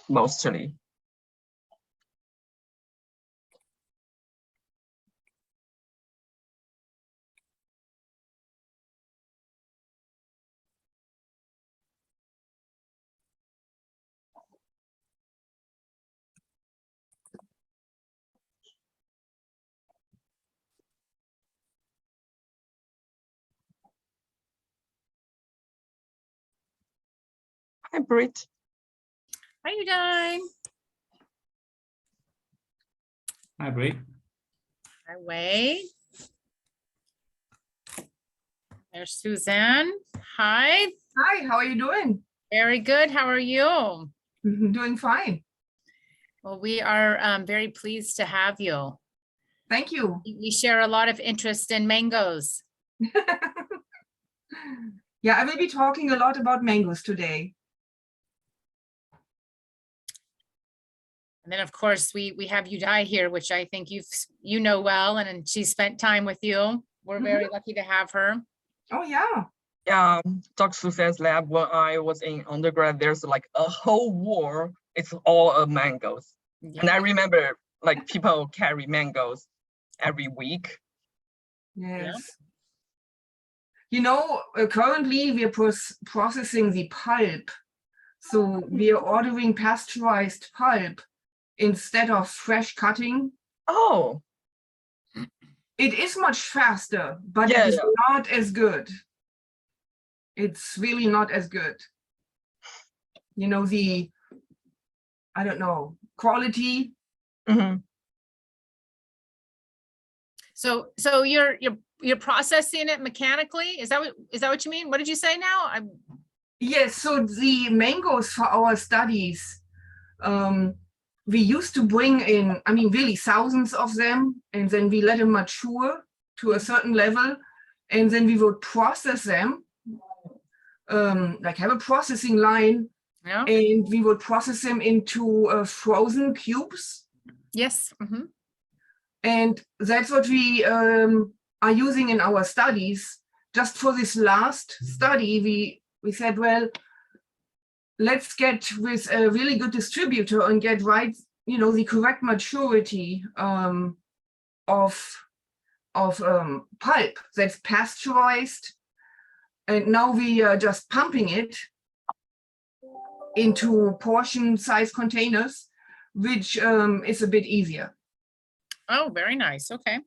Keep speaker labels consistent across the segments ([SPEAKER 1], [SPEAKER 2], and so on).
[SPEAKER 1] mostly. Hi, Britt.
[SPEAKER 2] How you doing?
[SPEAKER 3] Hi, Brie.
[SPEAKER 2] Hi, Wei. There's Suzanne. Hi.
[SPEAKER 4] Hi, how are you doing?
[SPEAKER 2] Very good. How are you?
[SPEAKER 4] Doing fine.
[SPEAKER 2] Well, we are very pleased to have you.
[SPEAKER 4] Thank you.
[SPEAKER 2] You share a lot of interest in mangoes.
[SPEAKER 4] Yeah, I will be talking a lot about mangoes today.
[SPEAKER 2] And then, of course, we have Udai here, which I think you know well, and she spent time with you. We're very lucky to have her.
[SPEAKER 4] Oh, yeah.
[SPEAKER 1] Yeah, Dr. Susanne's lab, when I was in undergrad, there's like a whole wall. It's all mangoes. And I remember like people carry mangoes every week.
[SPEAKER 4] Yes. You know, currently we are processing the pulp. So we are ordering pasteurized pulp instead of fresh cutting.
[SPEAKER 1] Oh,
[SPEAKER 4] It is much faster, but
[SPEAKER 1] Yeah,
[SPEAKER 4] it is not as good. It's really not as good. You know, I don't know, quality.
[SPEAKER 1] mhm.
[SPEAKER 2] So you're processing it mechanically? Is that what you mean? What did you say now?
[SPEAKER 4] Yes, so the mangoes for our studies, we used to bring in, I mean, really thousands of them, and then we let them mature to a certain level, and then we would process them, like have a processing line,
[SPEAKER 2] Yeah.
[SPEAKER 4] and we would process them into frozen cubes.
[SPEAKER 2] Yes.
[SPEAKER 4] And that's what we are using in our studies. Just for this last study, we said, well, let's get with a really good distributor and get right, you know, the correct maturity of pulp that's pasteurized. And now we are just pumping it into portion size containers, which is a bit easier.
[SPEAKER 2] Oh, very nice. Okay.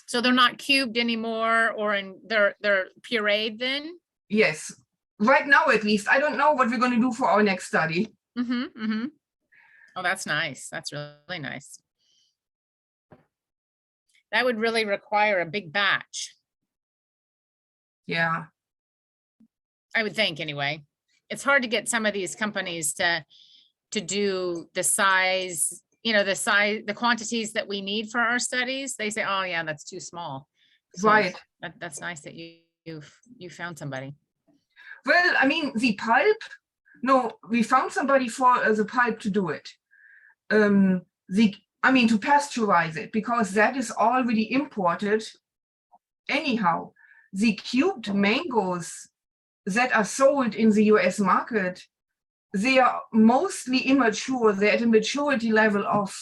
[SPEAKER 2] So they're not cubed anymore, or they're pureed then?
[SPEAKER 4] Yes, right now at least. I don't know what we're going to do for our next study.
[SPEAKER 2] Oh, that's nice. That's really nice. That would really require a big batch.
[SPEAKER 4] Yeah.
[SPEAKER 2] I would think anyway. It's hard to get some of these companies to do the size, you know, the quantities that we need for our studies. They say, oh yeah, that's too small. So
[SPEAKER 4] Right.
[SPEAKER 2] That's nice that you found somebody.
[SPEAKER 4] Well, I mean, the pulp, no, we found somebody for the pulp to do it. I mean, to pasteurize it, because that is already imported anyhow. The cubed mangoes that are sold in the US market, they are mostly immature. They're at a maturity level of,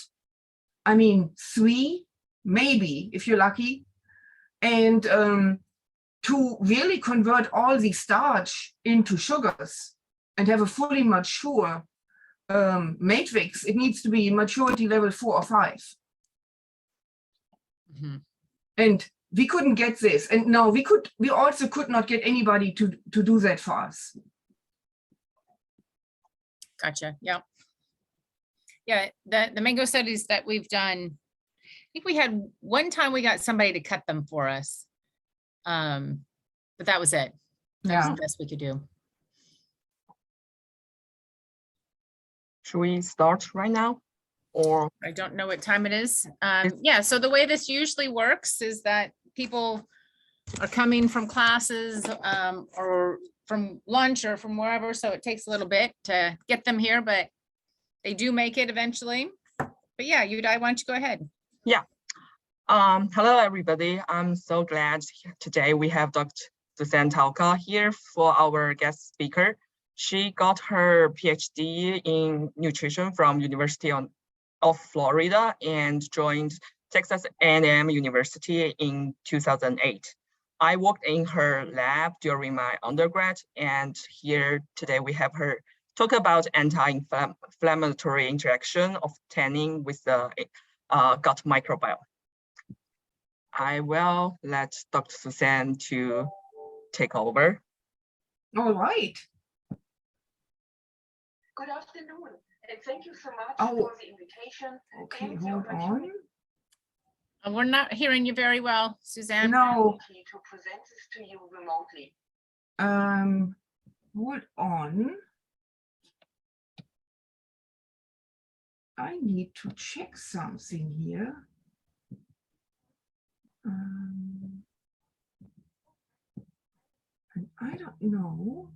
[SPEAKER 4] I mean, 3, maybe, if you're lucky. And to really convert all the starch into sugars and have a fully mature matrix, it needs to be maturity level 4 or 5. And we couldn't get this. And no, we also could not get anybody to do that for us.
[SPEAKER 2] Gotcha. Yeah. Yeah. The mango studies that we've done, I think we had one time we got somebody to cut them for us. But that was it. That was the best we could do.
[SPEAKER 1] Should we start right now? Or
[SPEAKER 2] I don't know what time it is. Yeah, so the way this usually works is that people are coming from classes or from lunch or from wherever, so it takes a little bit to get them here, but they do make it eventually. But yeah, Udai, why don't you go ahead?
[SPEAKER 1] Yeah. Hello, everybody. I'm so glad today we have Dr. Susanne Talcott here for our guest speaker. She got her PhD in nutrition from University of Florida and joined Texas A&M University in 2008. I worked in her lab during my undergrad, and here today we have her talk about anti-inflammatory interaction of tanning with the gut microbiome. I will let Dr. Susanne to take over.
[SPEAKER 4] All right.
[SPEAKER 5] Good afternoon, and thank you so much
[SPEAKER 4] Oh.
[SPEAKER 5] for the invitation.
[SPEAKER 4] Okay,
[SPEAKER 5] and the
[SPEAKER 4] hold on.
[SPEAKER 5] opportunity
[SPEAKER 2] We're not hearing you very well, Suzanne.
[SPEAKER 4] No,
[SPEAKER 5] to present this to you remotely.
[SPEAKER 4] hold on. I need to check something here. And I don't know.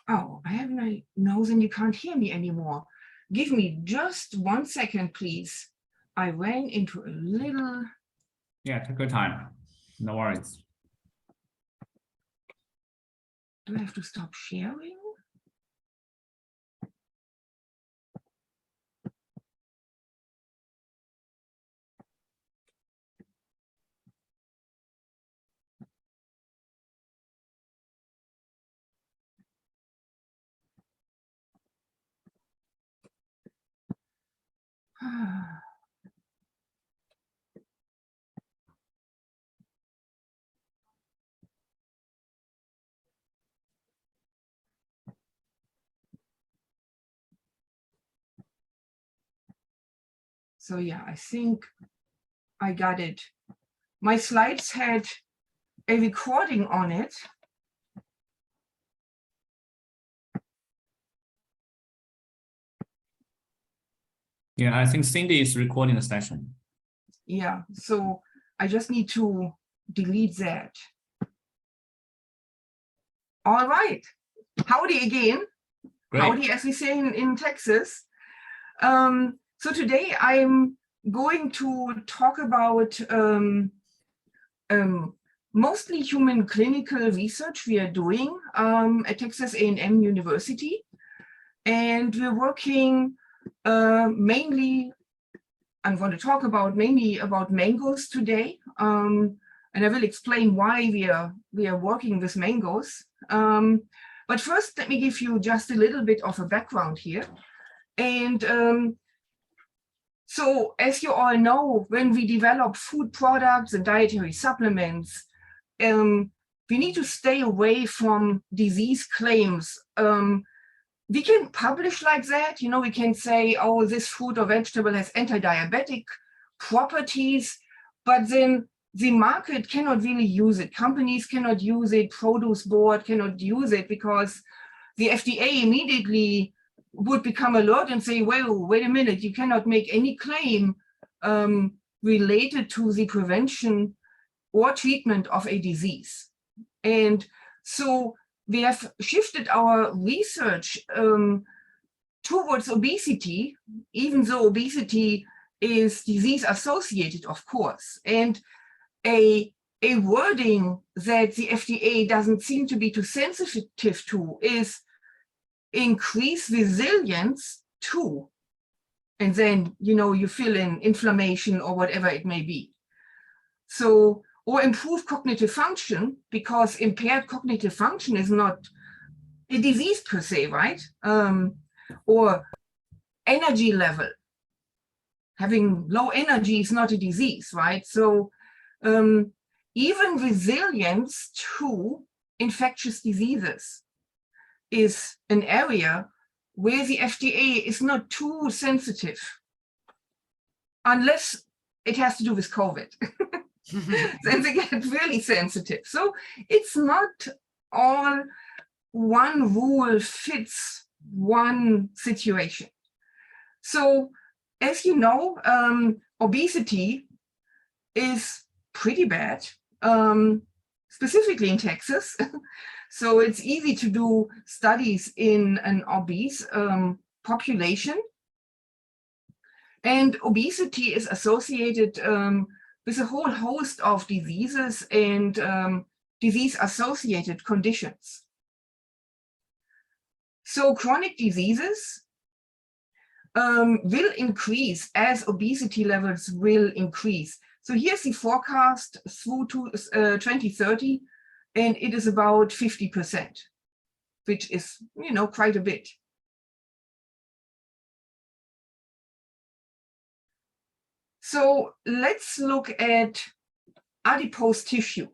[SPEAKER 4] Oh, I have no, then you can't hear me anymore. Give me just 1 second, please. I ran into a little.
[SPEAKER 3] Yeah, take your time. No worries.
[SPEAKER 4] Do I have to stop sharing? So yeah, I think I got it. My slides had a recording on it.
[SPEAKER 3] Yeah, I think Cindy is recording the session.
[SPEAKER 4] Yeah, so I just need to delete that. All right, howdy again.
[SPEAKER 3] Great.
[SPEAKER 4] Howdy, as we say in Texas. So today I'm going to talk about mostly human clinical research we are doing at Texas A&M University. And we're working mainly, I'm going to talk about mainly about mangoes today. And I will explain why we are working with mangoes. But first, let me give you just a little bit of a background here. And so as you all know, when we develop food products and dietary supplements, we need to stay away from disease claims. We can publish like that, you know, we can say, oh, this fruit or vegetable has anti-diabetic properties, but then the market cannot really use it. Companies cannot use it, produce board cannot use it, because the FDA immediately would become alert and say, well, wait a minute, you cannot make any claim related to the prevention or treatment of a disease. And so we have shifted our research towards obesity, even though obesity is disease associated, of course. And a wording that the FDA doesn't seem to be too sensitive to is increase resilience to, and then, you know, you fill in inflammation or whatever it may be. So, or improve cognitive function, because impaired cognitive function is not a disease per se, right? Or energy level. Having low energy is not a disease, right? So even resilience to infectious diseases is an area where the FDA is not too sensitive, unless it has to do with COVID. Then they get really sensitive. So it's not all one rule fits one situation. So as you know, obesity is pretty bad, specifically in Texas. So it's easy to do studies in an obese population. And obesity is associated with a whole host of diseases and disease-associated conditions. So chronic diseases will increase as obesity levels will increase. So here's the forecast through to 2030, and it is about 50%, which is, you know, quite a bit. So let's look at adipose tissue.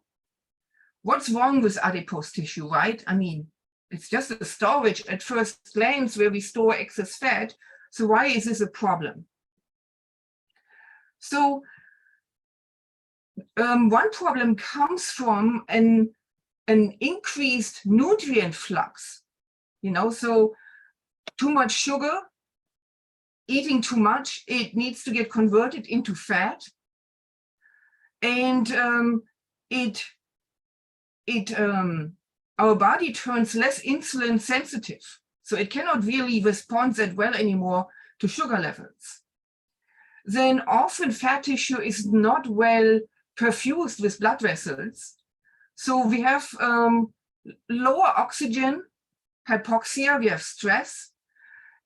[SPEAKER 4] What's wrong with adipose tissue, right? I mean, it's just a storage at first glance where we store excess fat. So why is this a problem? So one problem comes from an increased nutrient flux, you know, so too much sugar, eating too much, it needs to get converted into fat, and our body turns less insulin sensitive, so it cannot really respond that well anymore to sugar levels. Then often fat tissue is not well perfused with blood vessels, so we have lower oxygen, hypoxia, we have stress,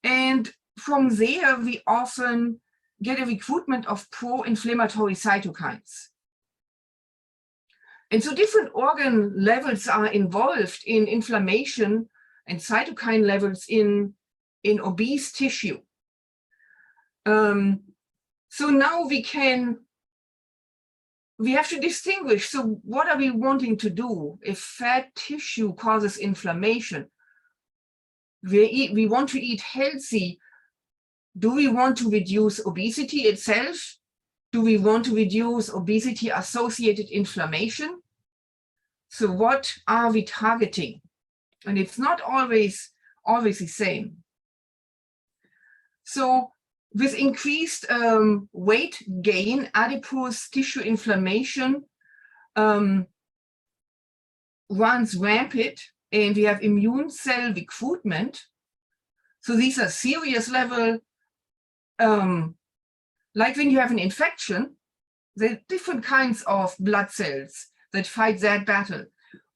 [SPEAKER 4] and from there we often get a recruitment of pro-inflammatory cytokines. And so different organ levels are involved in inflammation and cytokine levels in obese tissue. So now we have to distinguish, so what are we wanting to do if fat tissue causes inflammation? We want to eat healthy. Do we want to reduce obesity itself? Do we want to reduce obesity-associated inflammation? So what are we targeting? And it's not always the same. So with increased weight gain, adipose tissue inflammation runs rampant, and we have immune cell recruitment. So these are serious level, like when you have an infection, there are different kinds of blood cells that fight that battle,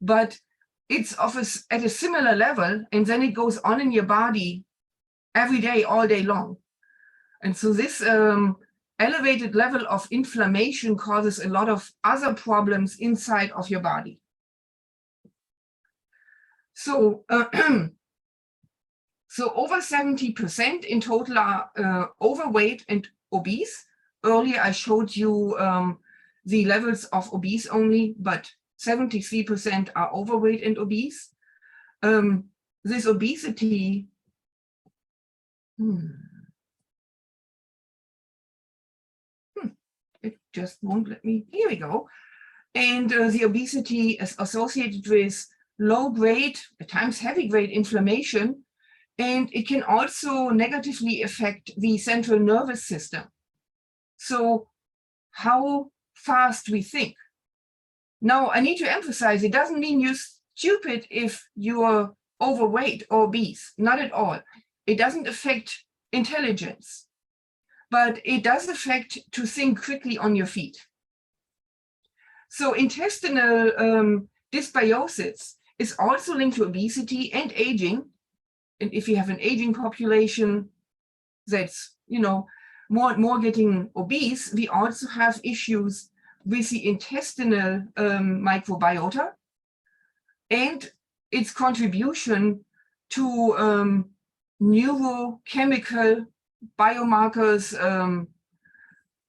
[SPEAKER 4] but it's at a similar level, and then it goes on in your body every day, all day long. And so this elevated level of inflammation causes a lot of other problems inside of your body. So, so over 70% in total are overweight and obese. Earlier I showed you the levels of obese only, but 73% are overweight and obese. This obesity, it just won't let me, here we go. And the obesity is associated with low-grade, at times heavy-grade inflammation, and it can also negatively affect the central nervous system. So how fast we think. Now, I need to emphasize, it doesn't mean you're stupid if you're overweight or obese, not at all. It doesn't affect intelligence, but it does affect to think quickly on your feet. So intestinal dysbiosis is also linked to obesity and aging. And if you have an aging population that's, you know, more and more getting obese, we also have issues with the intestinal microbiota and its contribution to neurochemical biomarkers,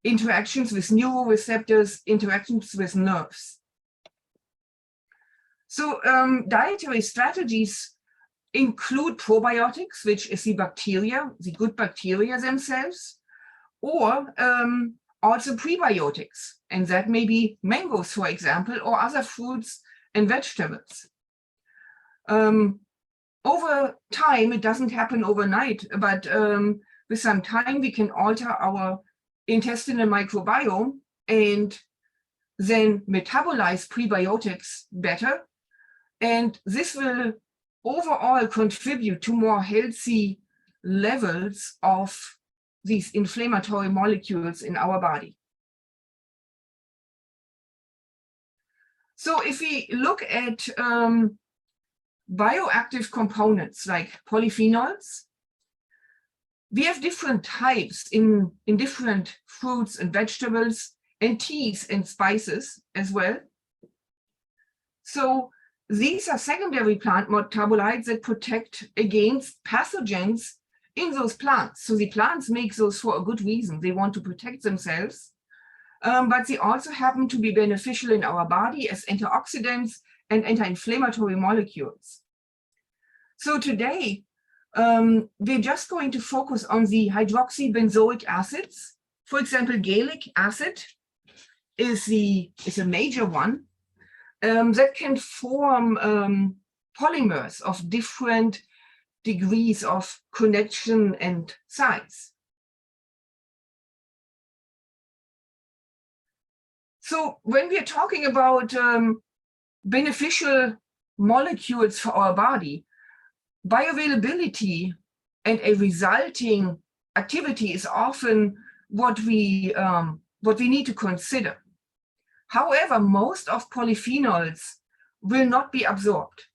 [SPEAKER 4] interactions with neuroreceptors, interactions with nerves. So dietary strategies include probiotics, which is the bacteria, the good bacteria themselves, or also prebiotics, and that may be mangoes, for example, or other fruits and vegetables. Over time, it doesn't happen overnight, but with some time, we can alter our intestinal microbiome and then metabolize prebiotics better. And this will overall contribute to more healthy levels of these inflammatory molecules in our body. So if we look at bioactive components like polyphenols, we have different types in different fruits and vegetables and teas and spices as well. So these are secondary plant metabolites that protect against pathogens in those plants. So the plants make those for a good reason. They want to protect themselves, but they also happen to be beneficial in our body as antioxidants and anti-inflammatory molecules. So today, we're just going to focus on the hydroxybenzoic acids. For example, gallic acid is a major one that can form polymers of different degrees of connection and size. So when we are talking about beneficial molecules for our body, bioavailability and a resulting activity is often what we need to consider. However, most of polyphenols will not be absorbed.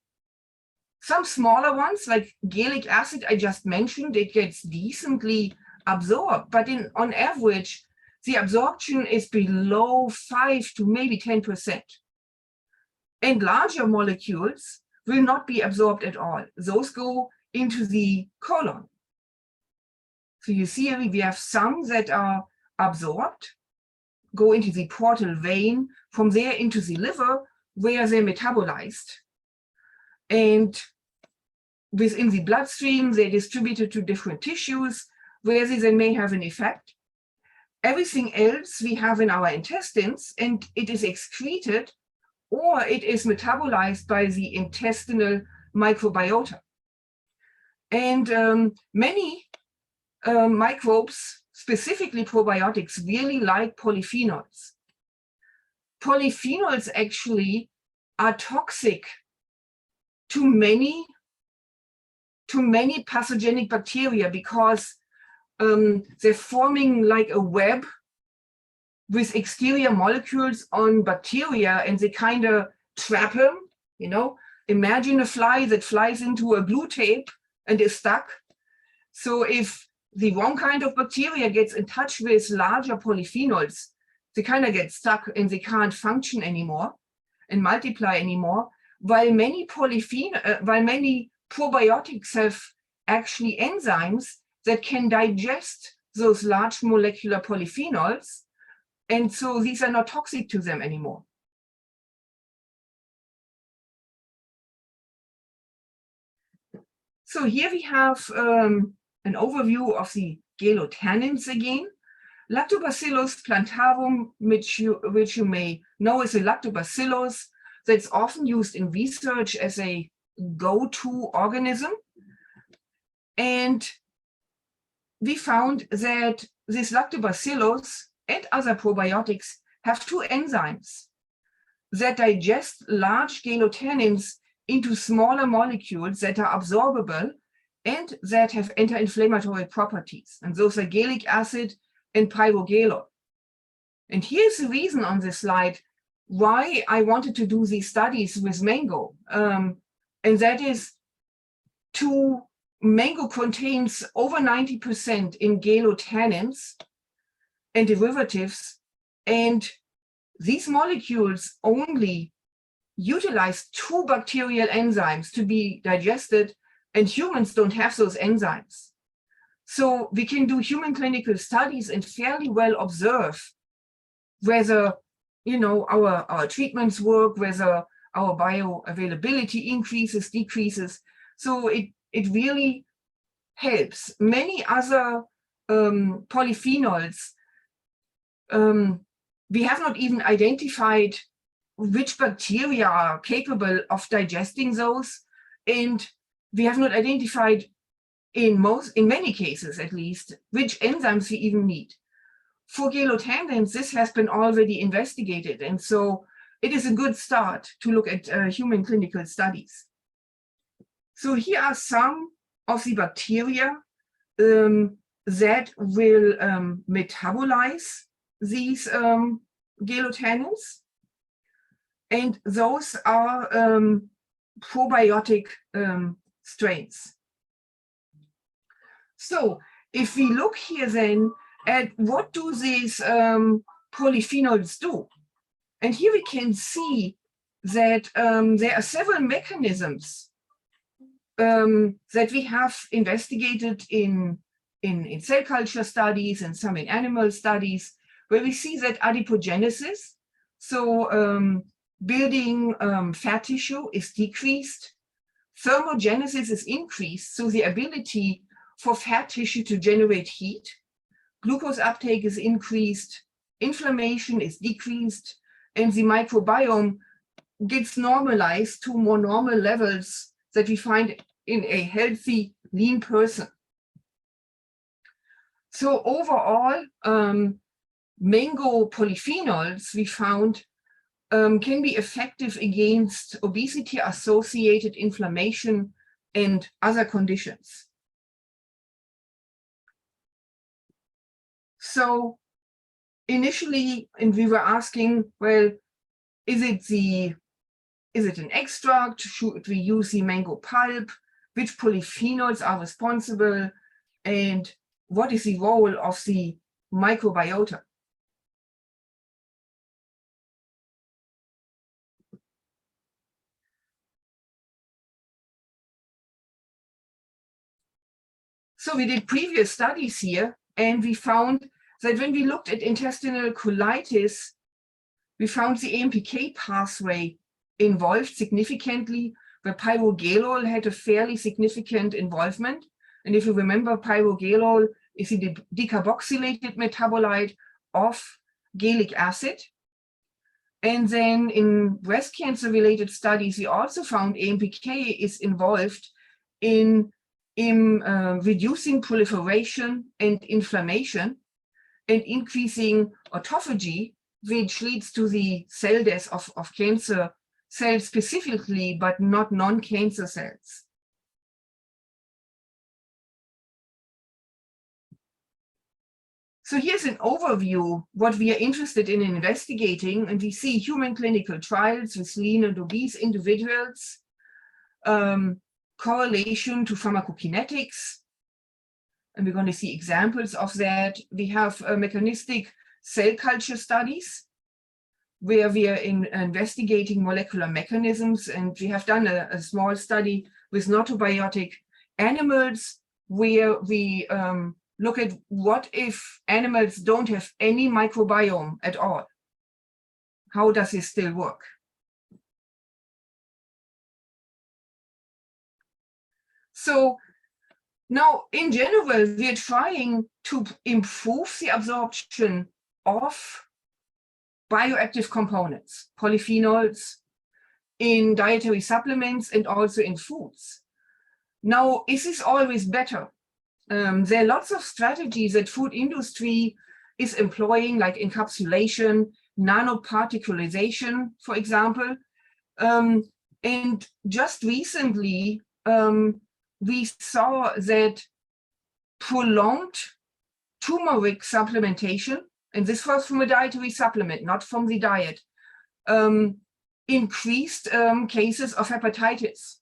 [SPEAKER 4] Some smaller ones, like gallic acid I just mentioned, it gets decently absorbed, but on average, the absorption is below 5 to maybe 10%. And larger molecules will not be absorbed at all. Those go into the colon. So you see we have some that are absorbed, go into the portal vein, from there into the liver, where they're metabolized. And within the bloodstream, they're distributed to different tissues, where they then may have an effect. Everything else we have in our intestines, and it is excreted or it is metabolized by the intestinal microbiota. And many microbes, specifically probiotics, really like polyphenols. Polyphenols actually are toxic to many pathogenic bacteria because they're forming like a web with exterior molecules on bacteria, and they kind of trap them, you know. Imagine a fly that flies into a glue tape and is stuck. So if the wrong kind of bacteria gets in touch with larger polyphenols, they kind of get stuck and they can't function anymore and multiply anymore, while many probiotics have actually enzymes that can digest those large molecular polyphenols, and so these are not toxic to them anymore. So here we have an overview of the galotannins again. Lactobacillus plantarum, which you may know is a lactobacillus that's often used in research as a go-to organism. And we found that this lactobacillus and other probiotics have two enzymes that digest large galotannins into smaller molecules that are absorbable and that have anti-inflammatory properties. And those are gallic acid and pyrogalol. And here's the reason on this slide why I wanted to do these studies with mango. And that is mango contains over 90% in galotannins and derivatives, and these molecules only utilize 2 bacterial enzymes to be digested, and humans don't have those enzymes. So we can do human clinical studies and fairly well observe whether, you know, our treatments work, whether our bioavailability increases, decreases. So it really helps. Many other polyphenols, we have not even identified which bacteria are capable of digesting those, and we have not identified in many cases at least which enzymes we even need. For galotannins, this has been already investigated, and so it is a good start to look at human clinical studies. So here are some of the bacteria that will metabolize these galotannins. And those are probiotic strains. So if we look here then at what do these polyphenols do? And here we can see that there are several mechanisms that we have investigated in cell culture studies and some in animal studies, where we see that adipogenesis, so building fat tissue, is decreased. Thermogenesis is increased, so the ability for fat tissue to generate heat. Glucose uptake is increased, inflammation is decreased, and the microbiome gets normalized to more normal levels that we find in a healthy, lean person. So overall, mango polyphenols, we found, can be effective against obesity-associated inflammation and other conditions. So initially, and we were asking, well, is it an extract? Should we use the mango pulp? Which polyphenols are responsible? And what is the role of the microbiota? So we did previous studies here, and we found that when we looked at intestinal colitis, we found the AMPK pathway involved significantly, where pyrogalol had a fairly significant involvement. And if you remember, pyrogalol is the decarboxylated metabolite of gallic acid. And then in breast cancer related studies, we also found AMPK is involved in reducing proliferation and inflammation and increasing autophagy, which leads to the cell death of cancer cells specifically, but not non-cancer cells. So here's an overview, what we are interested in investigating, and we see human clinical trials with lean and obese individuals, correlation to pharmacokinetics, and we're going to see examples of that. We have mechanistic cell culture studies, where we are investigating molecular mechanisms, and we have done a small study with notobiotic animals, where we look at what if animals don't have any microbiome at all. How does this still work? So now, in general, we are trying to improve the absorption of bioactive components, polyphenols, in dietary supplements and also in foods. Now, is this always better? There are lots of strategies that food industry is employing, like encapsulation, nanoparticularization, for example. And just recently, we saw that prolonged turmeric supplementation, and this was from a dietary supplement, not from the diet, increased cases of hepatitis.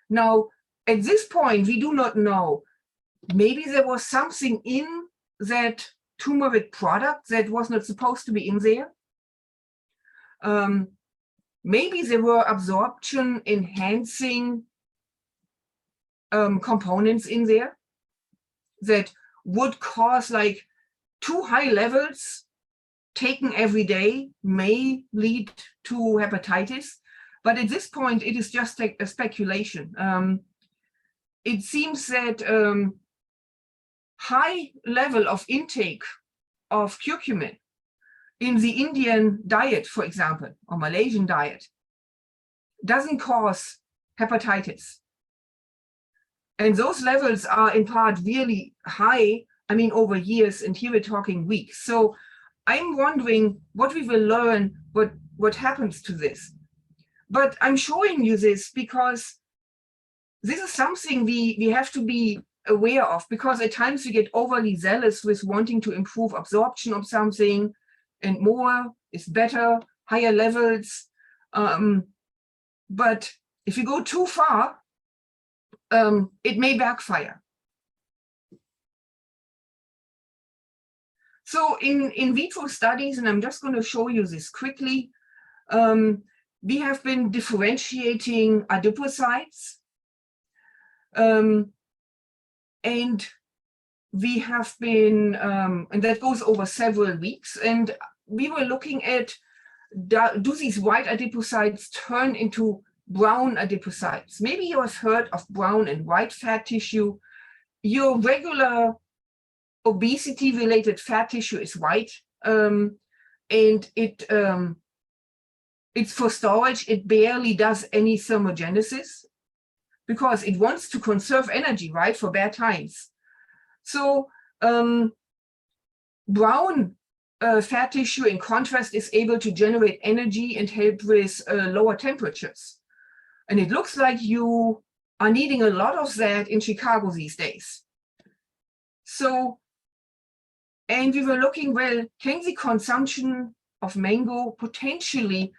[SPEAKER 4] Now, at this point, we do not know. Maybe there was something in that turmeric product that was not supposed to be in there. Maybe there were absorption enhancing components in there that would cause, like, too high levels taken every day may lead to hepatitis. But at this point, it is just like a speculation. It seems that high level of intake of curcumin in the Indian diet, for example, or Malaysian diet, doesn't cause hepatitis. And those levels are in part really high, I mean, over years, and here we're talking weeks. So I'm wondering what we will learn, what happens to this. But I'm showing you this because this is something we have to be aware of, because at times we get overly zealous with wanting to improve absorption of something, and more is better, higher levels. But if you go too far, it may backfire. So in vitro studies, and I'm just going to show you this quickly, we have been differentiating adipocytes, and we have been, and that goes over several weeks, and we were looking at, do these white adipocytes turn into brown adipocytes? Maybe you have heard of brown and white fat tissue. Your regular obesity-related fat tissue is white, and it's for storage. It barely does any thermogenesis because it wants to conserve energy, right, for bad times. So brown fat tissue, in contrast, is able to generate energy and help with lower temperatures. And it looks like you are needing a lot of that in Chicago these days. So, and we were looking, well, can the consumption of mango potentially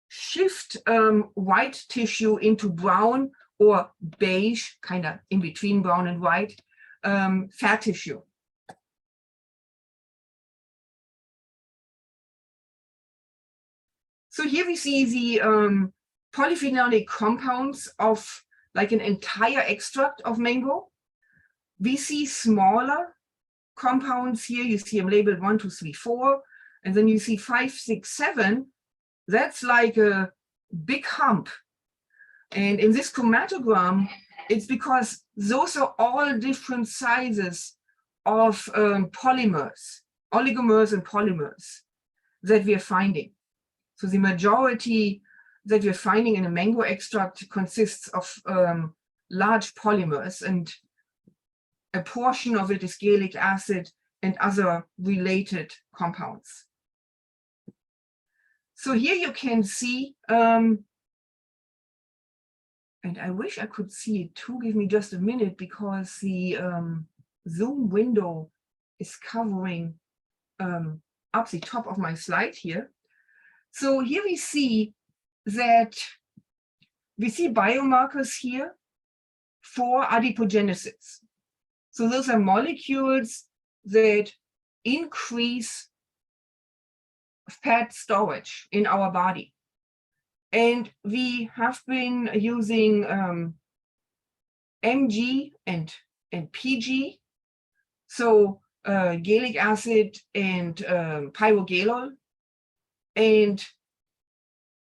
[SPEAKER 4] shift white tissue into brown or beige, kind of in between brown and white, fat tissue? So here we see the polyphenolic compounds of like an entire extract of mango. We see smaller compounds here. You see them labeled 1, 2, 3, 4, and then you see 5, 6, 7. That's like a big hump. And in this chromatogram, it's because those are all different sizes of polymers, oligomers and polymers that we are finding. So the majority that we're finding in a mango extract consists of large polymers, and a portion of it is gallic acid and other related compounds. So here you can see, and I wish I could see it too. Give me just a minute, because the Zoom window is covering up the top of my slide here. So here we see that we see biomarkers here for adipogenesis. So those are molecules that increase fat storage in our body. And we have been using Mg and Pg, so gallic acid and pyrogalol. And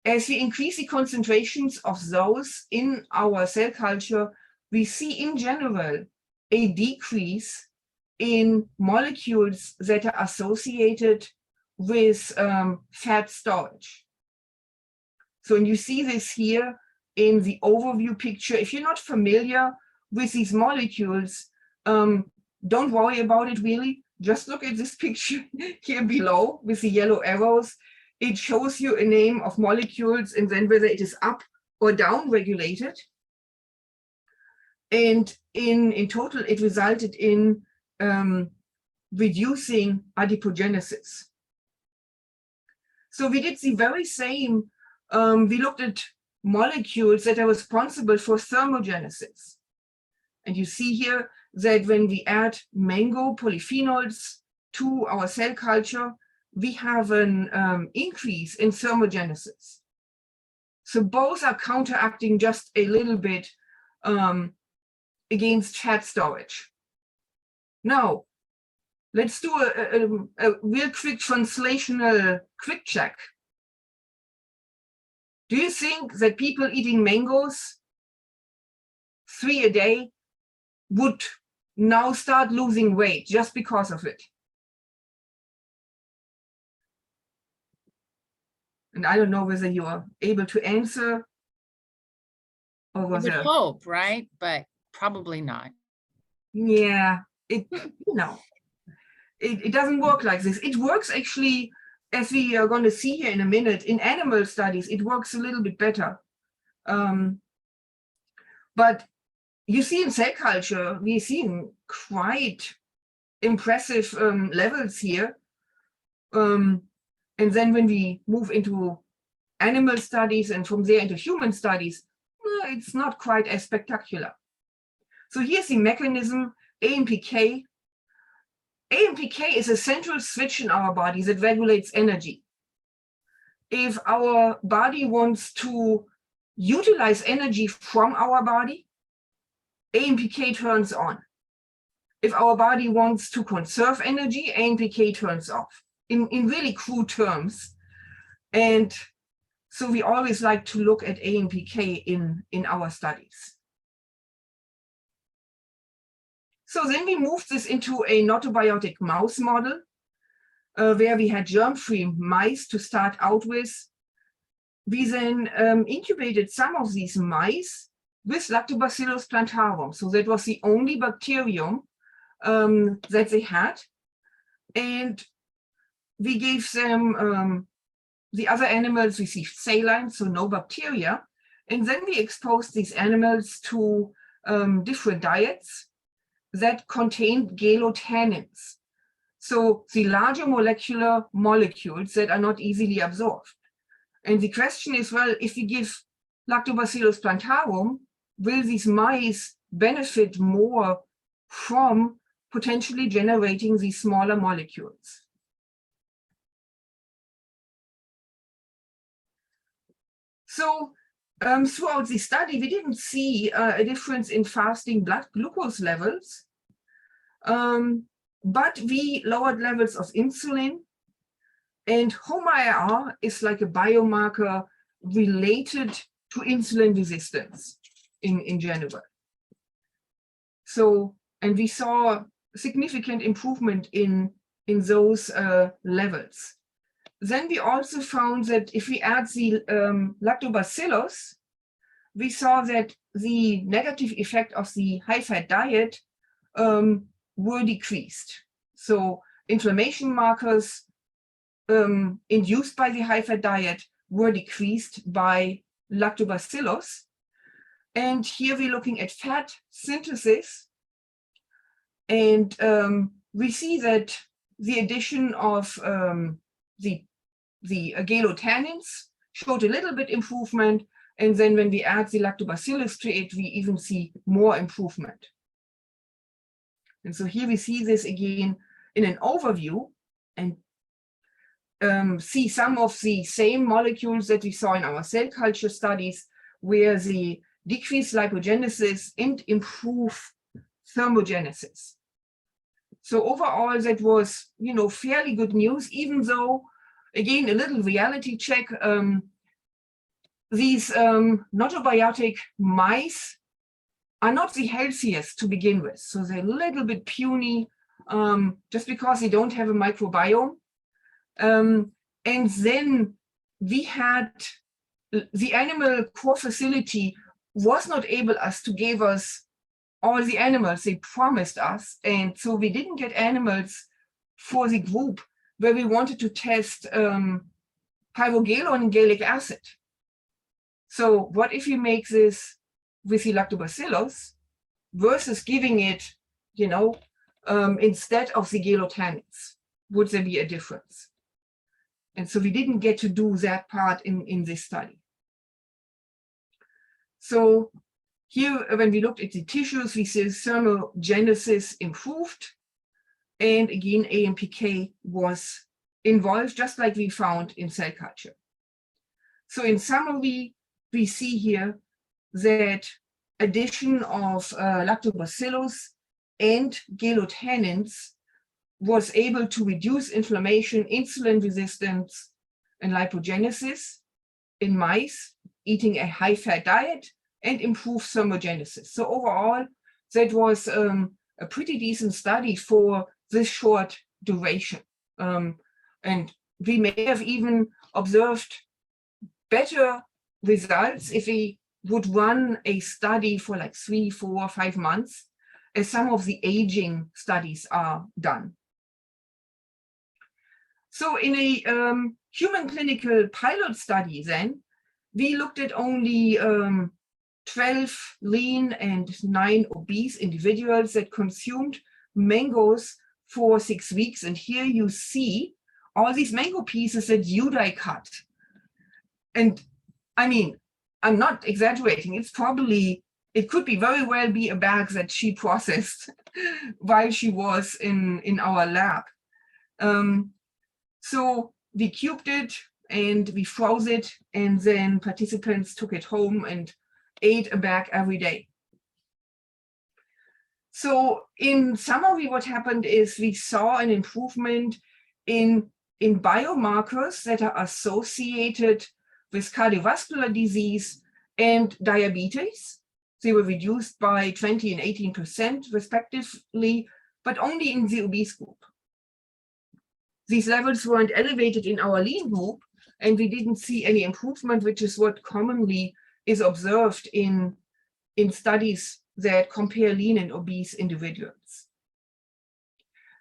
[SPEAKER 4] as we increase the concentrations of those in our cell culture, we see in general a decrease in molecules that are associated with fat storage. So, and you see this here in the overview picture. If you're not familiar with these molecules, don't worry about it really. Just look at this picture here below with the yellow arrows. It shows you a name of molecules and then whether it is up or down regulated. And in total, it resulted in reducing adipogenesis. So we did the very same. We looked at molecules that are responsible for thermogenesis. And you see here that when we add mango polyphenols to our cell culture, we have an increase in thermogenesis. So both are counteracting just a little bit against fat storage. Now, let's do a real quick translational quick check. Do you think that people eating mangoes 3 a day would now start losing weight just because of it? And I don't know whether you are able to answer or
[SPEAKER 2] I would
[SPEAKER 4] whether,
[SPEAKER 2] hope, right? But probably not.
[SPEAKER 4] yeah, it doesn't work like this. It works actually, as we are going to see here in a minute, in animal studies, it works a little bit better. But you see in cell culture, we're seeing quite impressive levels here. And then when we move into animal studies and from there into human studies, it's not quite as spectacular. So here's the mechanism, AMPK. AMPK is a central switch in our body that regulates energy. If our body wants to utilize energy from our body, AMPK turns on. If our body wants to conserve energy, AMPK turns off, in really crude terms. And so we always like to look at AMPK in our studies. So then we moved this into a not-abiotic mouse model, where we had germ-free mice to start out with. We then incubated some of these mice with Lactobacillus plantarum. So that was the only bacterium that they had. And we gave them, the other animals received saline, so no bacteria. And then we exposed these animals to different diets that contained galotannins. So the larger molecular molecules that are not easily absorbed. And the question is, well, if we give Lactobacillus plantarum, will these mice benefit more from potentially generating these smaller molecules? So throughout the study, we didn't see a difference in fasting blood glucose levels, but we lowered levels of insulin, and HOMA-IR is like a biomarker related to insulin resistance in general. So, and we saw significant improvement in those levels. Then we also found that if we add the lactobacillus, we saw that the negative effect of the high-fat diet were decreased. So inflammation markers induced by the high-fat diet were decreased by lactobacillus. And here we're looking at fat synthesis. And we see that the addition of the galotannins showed a little bit improvement. And then when we add the lactobacillus to it, we even see more improvement. And so here we see this again in an overview and see some of the same molecules that we saw in our cell culture studies, where they decrease lipogenesis and improve thermogenesis. So overall, that was, fairly good news, even though, again, a little reality check, these not-abiotic mice are not the healthiest to begin with. So they're a little bit puny, just because they don't have a microbiome. And then we had the animal core facility was not able to give us all the animals they promised us. And so we didn't get animals for the group where we wanted to test pyrogalon and gallic acid. So what if you make this with the lactobacillus versus giving it, instead of the galotannins? Would there be a difference? And so we didn't get to do that part in this study. So here, when we looked at the tissues, we see thermogenesis improved. And again, AMPK was involved, just like we found in cell culture. So in summary, we see here that addition of lactobacillus and galotannins was able to reduce inflammation, insulin resistance, and lipogenesis in mice eating a high-fat diet and improve thermogenesis. So overall, that was a pretty decent study for this short duration. And we may have even observed better results if we would run a study for like 3, 4, 5 months, as some of the aging studies are done. So in a human clinical pilot study then, we looked at only 12 lean and 9 obese individuals that consumed mangoes for 6 weeks. And here you see all these mango pieces that Judai cut. And I mean, I'm not exaggerating. It could be very well be a bag that she processed while she was in our lab. So we cubed it and we froze it, and then participants took it home and ate a bag every day. So in summary, what happened is we saw an improvement in biomarkers that are associated with cardiovascular disease and diabetes. They were reduced by 20 and 18% respectively, but only in the obese group. These levels weren't elevated in our lean group, and we didn't see any improvement, which is what commonly is observed in studies that compare lean and obese individuals.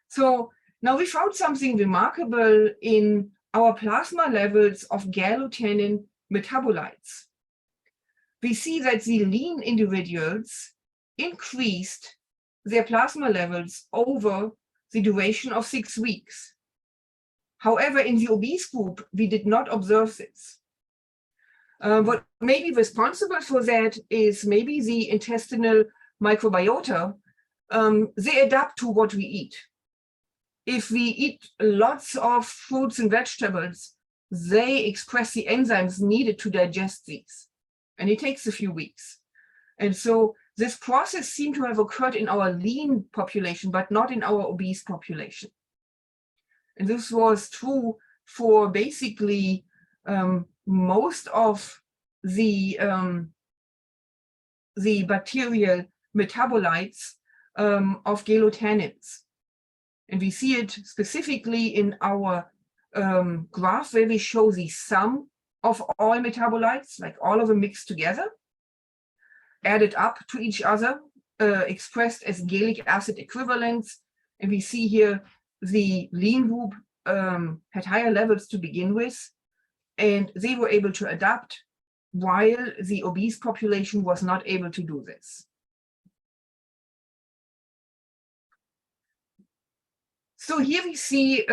[SPEAKER 4] So now we found something remarkable in our plasma levels of gallutinin metabolites. We see that the lean individuals increased their plasma levels over the duration of 6 weeks. However, in the obese group, we did not observe this. What may be responsible for that is maybe the intestinal microbiota. They adapt to what we eat. If we eat lots of fruits and vegetables, they express the enzymes needed to digest these. And it takes a few weeks. And so this process seemed to have occurred in our lean population, but not in our obese population. And this was true for basically most of the bacterial metabolites of gallutannins. And we see it specifically in our graph where we show the sum of all metabolites, like all of them mixed together, added up to each other, expressed as gallic acid equivalents. And we see here the lean group had higher levels to begin with, and they were able to adapt while the obese population was not able to do this. So here we see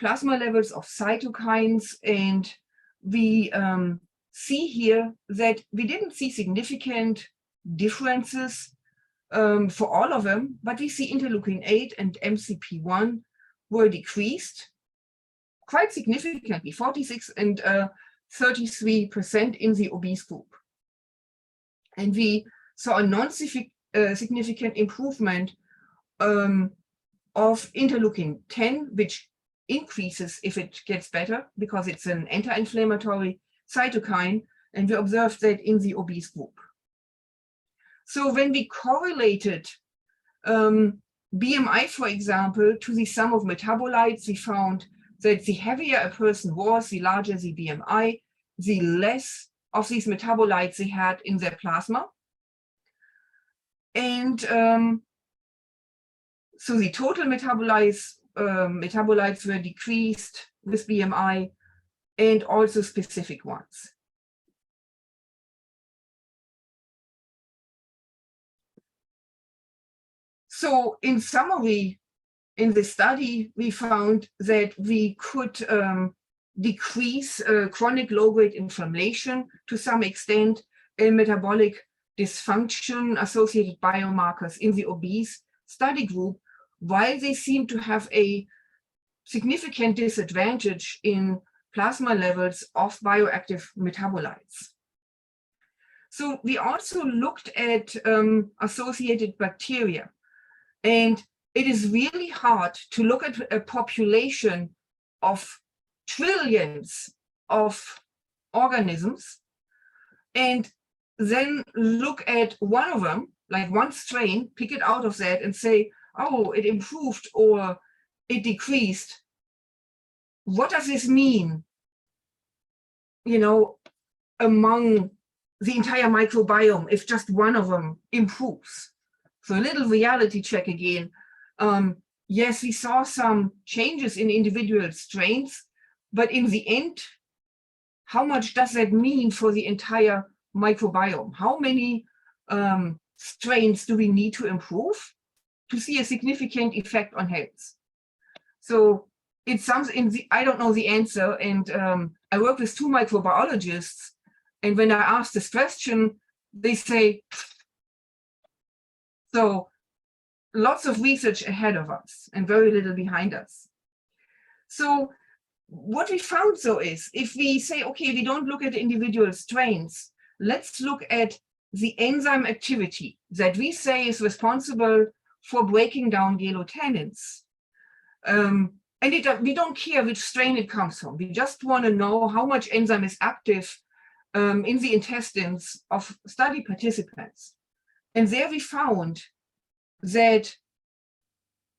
[SPEAKER 4] plasma levels of cytokines, and we see here that we didn't see significant differences for all of them, but we see interleukin-8 and MCP-1 were decreased quite significantly, 46 and 33% in the obese group. And we saw a non-significant improvement of interleukin-10, which increases if it gets better because it's an anti-inflammatory cytokine, and we observed that in the obese group. So when we correlated BMI, for example, to the sum of metabolites, we found that the heavier a person was, the larger the BMI, the less of these metabolites they had in their plasma. And so the total metabolites were decreased with BMI, and also specific ones. So in summary, in the study, we found that we could decrease chronic low-grade inflammation to some extent, and metabolic dysfunction associated biomarkers in the obese study group, while they seem to have a significant disadvantage in plasma levels of bioactive metabolites. So we also looked at associated bacteria, and it is really hard to look at a population of trillions of organisms and then look at one of them, like one strain, pick it out of that and say, oh, it improved or it decreased. What does this mean, you know, among the entire microbiome if just one of them improves? So a little reality check again. Yes, we saw some changes in individual strains, but in the end, how much does that mean for the entire microbiome? How many strains do we need to improve to see a significant effect on health? So it's something I don't know the answer. And I work with 2 microbiologists. And when I ask this question, they say, so lots of research ahead of us and very little behind us. So what we found though is, if we say, okay, we don't look at individual strains, let's look at the enzyme activity that we say is responsible for breaking down galotannins. And we don't care which strain it comes from. We just want to know how much enzyme is active in the intestines of study participants. And there we found that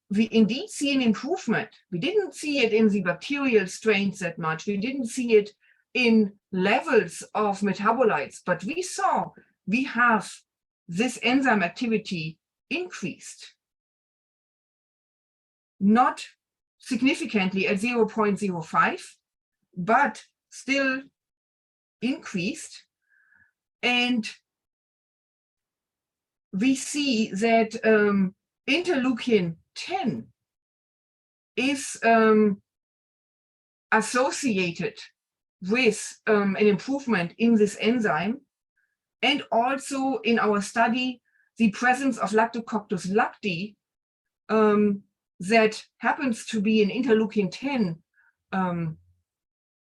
[SPEAKER 4] we indeed see an improvement. We didn't see it in the bacterial strains that much. We didn't see it in levels of metabolites, but we saw we have this enzyme activity increased. Not significantly at 0.05, but still increased. And we see that interleukin 10 is associated with an improvement in this enzyme, and also in our study, the presence of Lactococcus lacti that happens to be an interleukin 10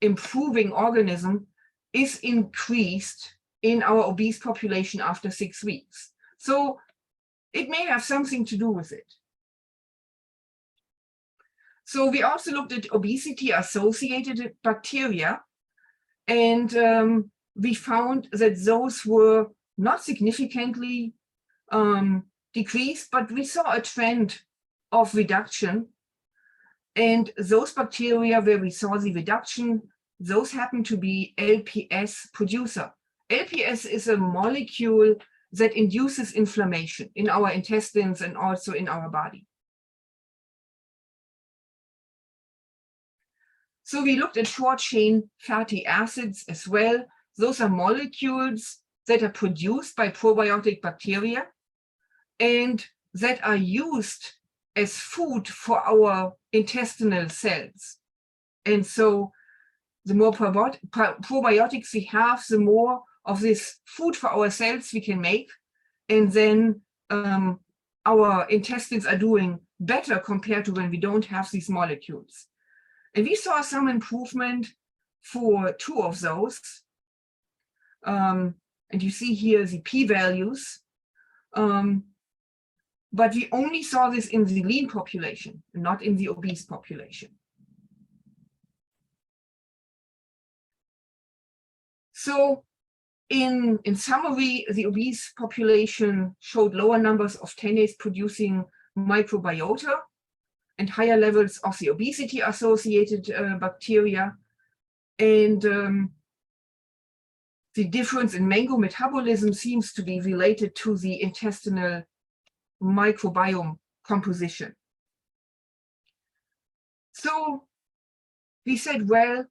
[SPEAKER 4] improving organism is increased in our obese population after 6 weeks. So it may have something to do with it. So we also looked at obesity-associated bacteria, and we found that those were not significantly decreased, but we saw a trend of reduction. And those bacteria where we saw the reduction, those happen to be LPS producer. LPS is a molecule that induces inflammation in our intestines and also in our body. So we looked at short-chain fatty acids as well. Those are molecules that are produced by probiotic bacteria and that are used as food for our intestinal cells. And so the more probiotics we have, the more of this food for our cells we can make. And then our intestines are doing better compared to when we don't have these molecules. And we saw some improvement for 2 of those. And you see here the p-values. But we only saw this in the lean population, not in the obese population. So in summary, the obese population showed lower numbers of tenase-producing microbiota and higher levels of the obesity-associated bacteria. And the difference in mango metabolism seems to be related to the intestinal microbiome composition. So we said, well,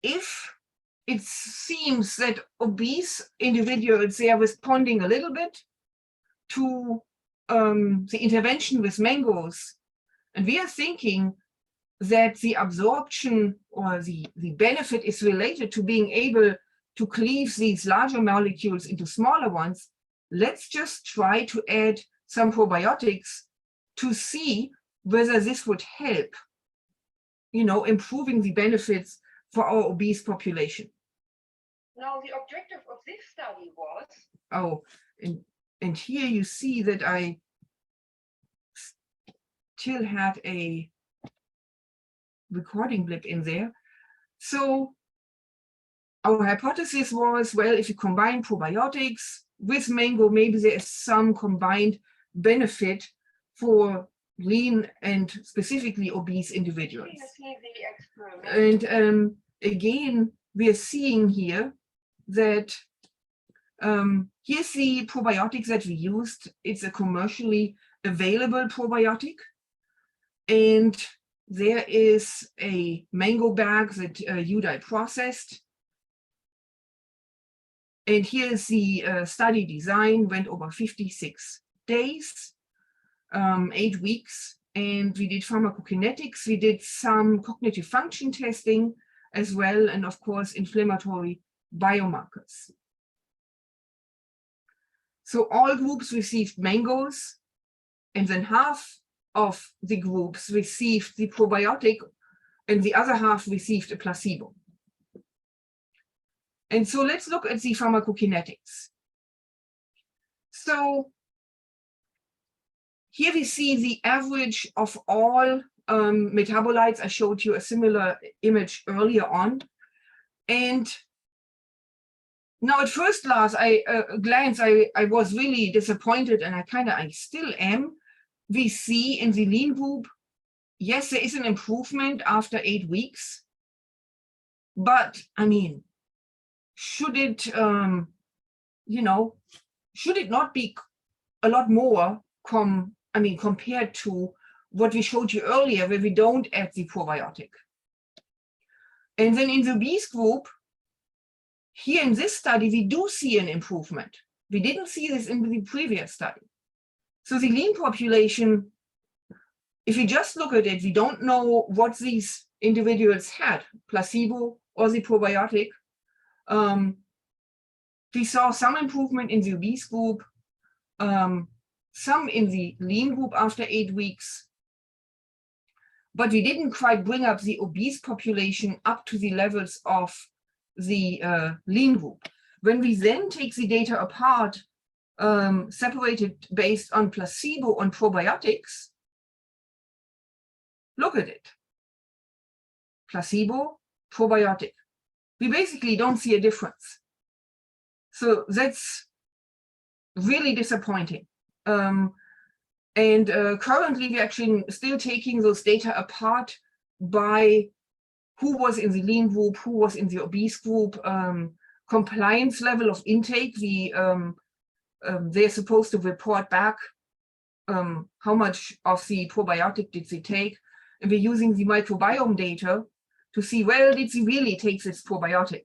[SPEAKER 4] if it seems that obese individuals, they are responding a little bit to the intervention with mangoes, and we are thinking that the absorption or the benefit is related to being able to cleave these larger molecules into smaller ones, let's just try to add some probiotics to see whether this would help, improving the benefits for our obese population.
[SPEAKER 5] Now, the objective of this study was...
[SPEAKER 4] Oh, and here you see that I still had a recording blip in there. So our hypothesis was, well, if you combine probiotics with mango, maybe there is some combined benefit for lean and specifically obese individuals. And again, we are seeing here that here's the probiotics that we used. It's a commercially available probiotic. And there is a mango bag that UDI processed. And here's the study design, went over 56 days, 8 weeks. and we did pharmacokinetics, we did some cognitive function testing as well, and of course, inflammatory biomarkers. So all groups received mangoes, and then half of the groups received the probiotic, and the other half received a placebo. And so let's look at the pharmacokinetics. So here we see the average of all metabolites. I showed you a similar image earlier on. And now at first glance, I was really disappointed, and I still am. We see in the lean group, yes, there is an improvement after 8 weeks. But I mean, should it, should it not be a lot more compared to what we showed you earlier, where we don't add the probiotic? And then in the obese group, here in this study, we do see an improvement. We didn't see this in the previous study. So the lean population, if we just look at it, we don't know what these individuals had, placebo or the probiotic. We saw some improvement in the obese group, some in the lean group after 8 weeks, but we didn't quite bring up the obese population up to the levels of the lean group. When we then take the data apart, separated based on placebo and probiotics, look at it. Placebo, probiotic. We basically don't see a difference. So that's really disappointing. Currently, we're actually still taking those data apart by who was in the lean group, who was in the obese group, compliance level of intake. They're supposed to report back how much of the probiotic did they take. And we're using the microbiome data to see, well, did they really take this probiotic?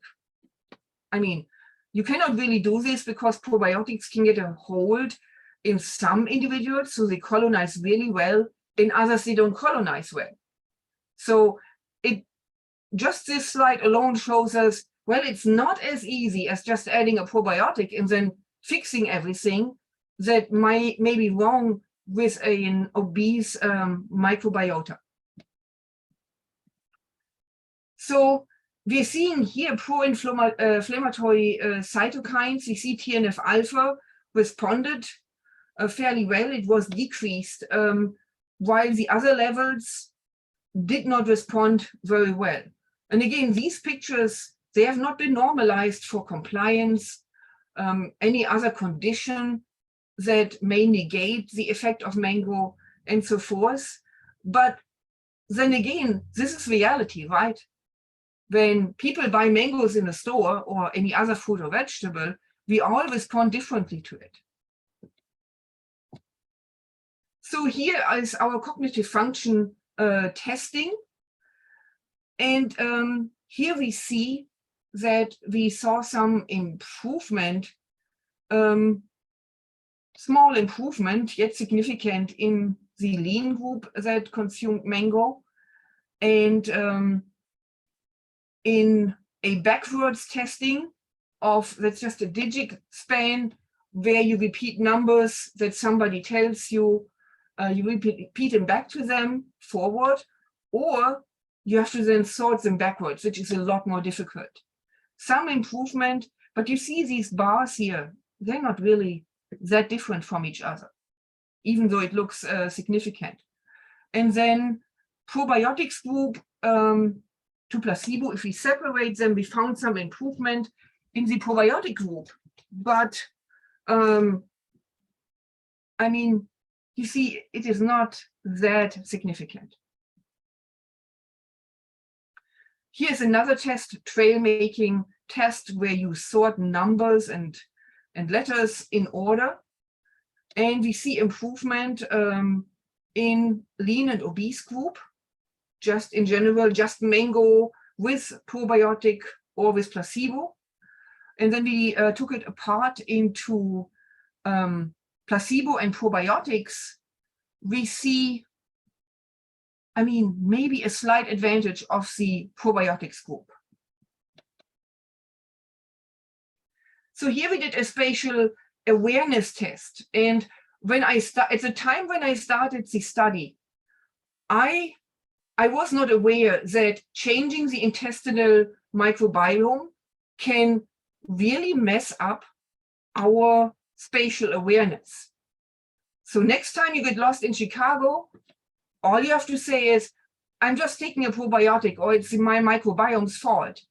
[SPEAKER 4] I mean, you cannot really do this because probiotics can get a hold in some individuals, so they colonize really well. In others, they don't colonize well. So just this slide alone shows us, well, it's not as easy as just adding a probiotic and then fixing everything that may be wrong with an obese microbiota. So we're seeing here pro-inflammatory cytokines. We see TNF-alpha responded fairly well. It was decreased, while the other levels did not respond very well. And again, these pictures, they have not been normalized for compliance, any other condition that may negate the effect of mango, and so forth. But then again, this is reality, right? When people buy mangoes in a store or any other fruit or vegetable, we all respond differently to it. So here is our cognitive function testing. And here we see that we saw some improvement, small improvement, yet significant, in the lean group that consumed mango. And in a backwards testing of, that's just a digit span, where you repeat numbers that somebody tells you, you repeat them back to them forward, or you have to then sort them backwards, which is a lot more difficult. Some improvement, but you see these bars here, they're not really that different from each other, even though it looks significant. And then probiotics group to placebo, if we separate them, we found some improvement in the probiotic group. But I mean, you see, it is not that significant. Here's another test, trail making test, where you sort numbers and letters in order. And we see improvement in lean and obese group, just in general, just mango with probiotic or with placebo. And then we took it apart into placebo and probiotics. We see I mean, maybe a slight advantage of the probiotics group. So here we did a spatial awareness test. And when I at the time when I started the study, I was not aware that changing the intestinal microbiome can really mess up our spatial awareness. So next time you get lost in Chicago, all you have to say is, I'm just taking a probiotic, or it's my microbiome's fault.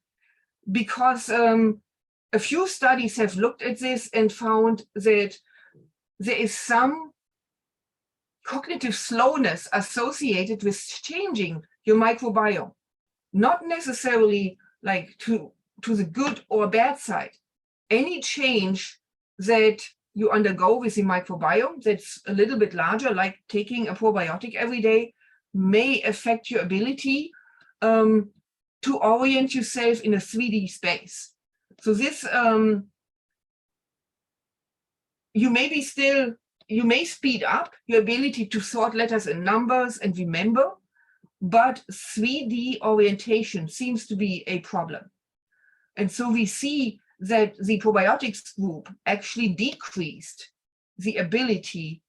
[SPEAKER 4] Because a few studies have looked at this and found that there is some cognitive slowness associated with changing your microbiome. Not necessarily like to the good or bad side. Any change that you undergo with the microbiome that's a little bit larger, like taking a probiotic every day, may affect your ability to orient yourself in a 3D space. So this, you may speed up your ability to sort letters and numbers and remember, but 3D orientation seems to be a problem. And so we see that the probiotics group actually decreased the ability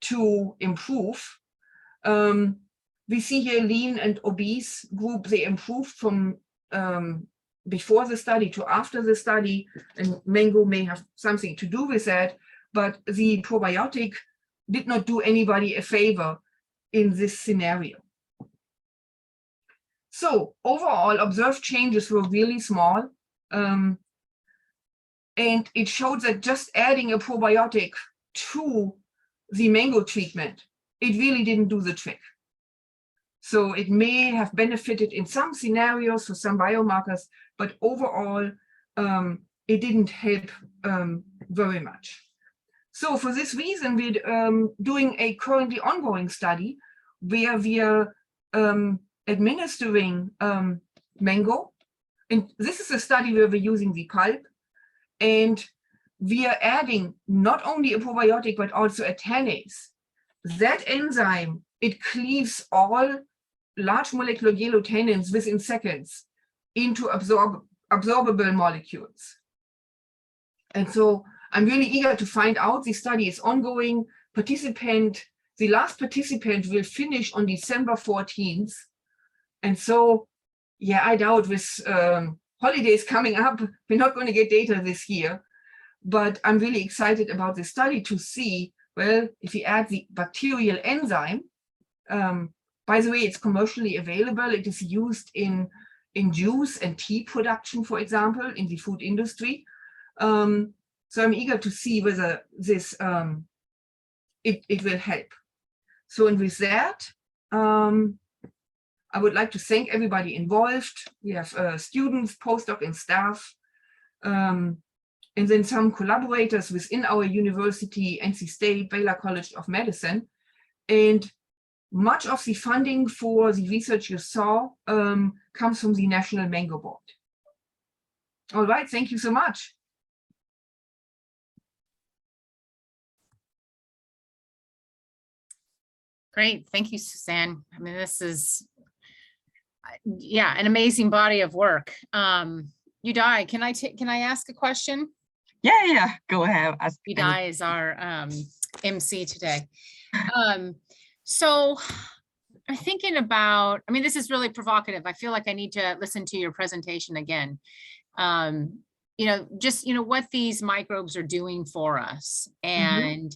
[SPEAKER 4] to improve. We see here lean and obese group, they improved from before the study to after the study, and mango may have something to do with that, but the probiotic did not do anybody a favor in this scenario. So overall, observed changes were really small. And it showed that just adding a probiotic to the mango treatment, it really didn't do the trick. So it may have benefited in some scenarios for some biomarkers, but overall, it didn't help very much. So for this reason, we're doing a currently ongoing study where we are administering mango. And this is a study where we're using the pulp. And we are adding not only a probiotic, but also a tannase. That enzyme, it cleaves all large molecular yellow tannins within seconds into absorbable molecules. And so I'm really eager to find out. The study is ongoing. The last participant will finish on December 14th. And so, yeah, I doubt with holidays coming up, we're not going to get data this year. But I'm really excited about this study to see, well, if we add the bacterial enzyme, by the way, it's commercially available. It is used in juice and tea production, for example, in the food industry. So I'm eager to see whether this it will help. So, and with that, I would like to thank everybody involved. We have students, postdoc, and staff, and then some collaborators within our university, NC State, Baylor College of Medicine. And much of the funding for the research you saw comes from the National Mango Board. All right, thank you so much.
[SPEAKER 2] Great, thank you, Susanne. I mean, this is, yeah, an amazing body of work. Udai, can I ask a question?
[SPEAKER 1] Yeah, go ahead.
[SPEAKER 2] Udai is our MC today. So I'm thinking about, I mean, this is really provocative. I feel like I need to listen to your presentation again. Just, what these microbes are doing for us. And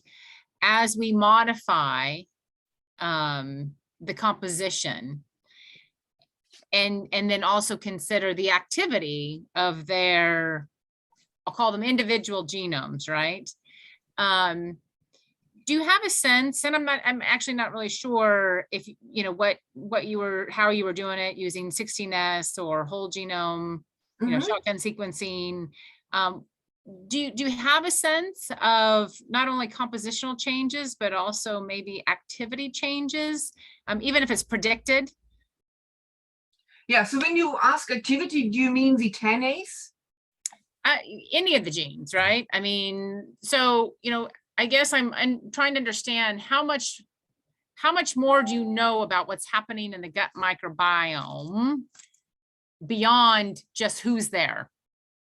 [SPEAKER 2] as we modify the composition and then also consider the activity of their, I'll call them individual genomes, right? Do you have a sense, and I'm actually not really sure if, how you were doing it using 16S or whole genome, shotgun sequencing. Do you have a sense of not only compositional changes, but also maybe activity changes, even if it's predicted?
[SPEAKER 4] Yeah, so when you ask activity, do you mean the tannase?
[SPEAKER 2] Any of the genes, right? I mean, so, I guess I'm trying to understand how much how much more do you know about what's happening in the gut microbiome beyond just who's there?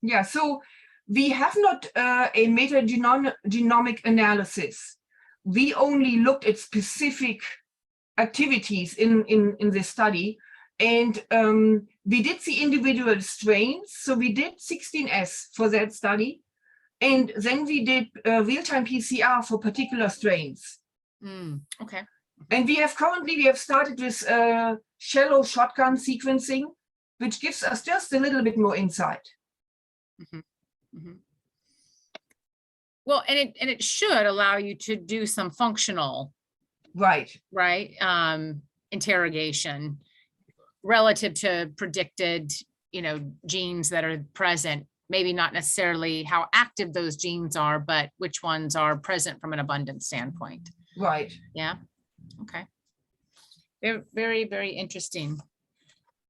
[SPEAKER 4] Yeah, so we have not a metagenomic analysis. We only looked at specific activities in this study, and we did see individual strains. So we did 16S for that study, and then we did real-time PCR for particular strains.
[SPEAKER 2] Okay.
[SPEAKER 4] And we have started with shallow shotgun sequencing, which gives us just a little bit more insight.
[SPEAKER 2] Well, and it should allow you to do some functional,
[SPEAKER 4] Right.
[SPEAKER 2] interrogation relative to predicted, genes that are present. Maybe not necessarily how active those genes are, but which ones are present from an abundance standpoint.
[SPEAKER 4] Right.
[SPEAKER 2] Yeah. Okay. Very, very, very interesting.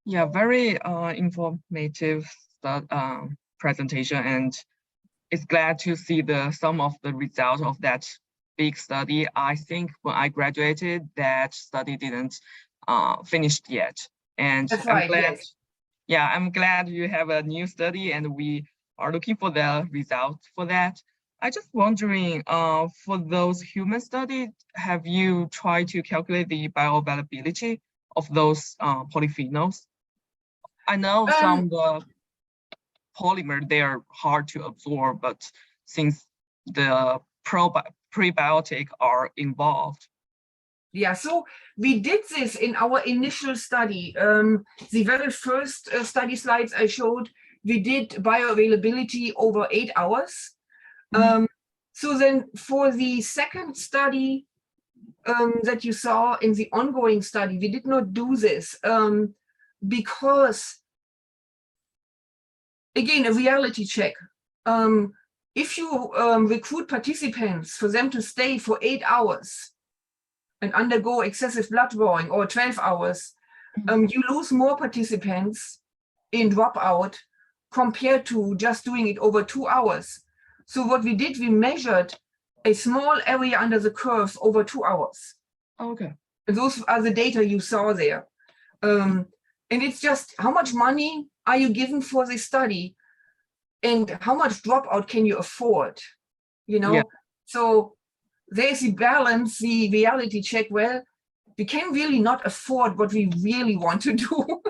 [SPEAKER 1] Yeah, very informative presentation, and it's glad to see some of the results of that big study. I think when I graduated, that study didn't finish yet, and
[SPEAKER 4] That's
[SPEAKER 1] I'm
[SPEAKER 4] right,
[SPEAKER 1] glad.
[SPEAKER 4] yes.
[SPEAKER 1] Yeah, I'm glad you have a new study, and we are looking for the results for that. I just wondering, for those human studies, have you tried to calculate the bioavailability of those polyphenols? I know some the polymer, they are hard to absorb, but since the prebiotic are involved.
[SPEAKER 4] Yeah, so we did this in our initial study. The very first study slides I showed, we did bioavailability over 8 hours. So then for the second study that you saw in the ongoing study, we did not do this because, again, a reality check. If you recruit participants for them to stay for 8 hours and undergo excessive blood drawing, or 12 hours, you lose more participants in dropout compared to just doing it over 2 hours. So what we did, we measured a small area under the curve over 2 hours.
[SPEAKER 1] Okay.
[SPEAKER 4] And those are the data you saw there. And it's just how much money are you given for this study, and how much dropout can you afford?
[SPEAKER 1] Yeah.
[SPEAKER 4] So there's the balance, the reality check. Well, we can really not afford what we really want to do.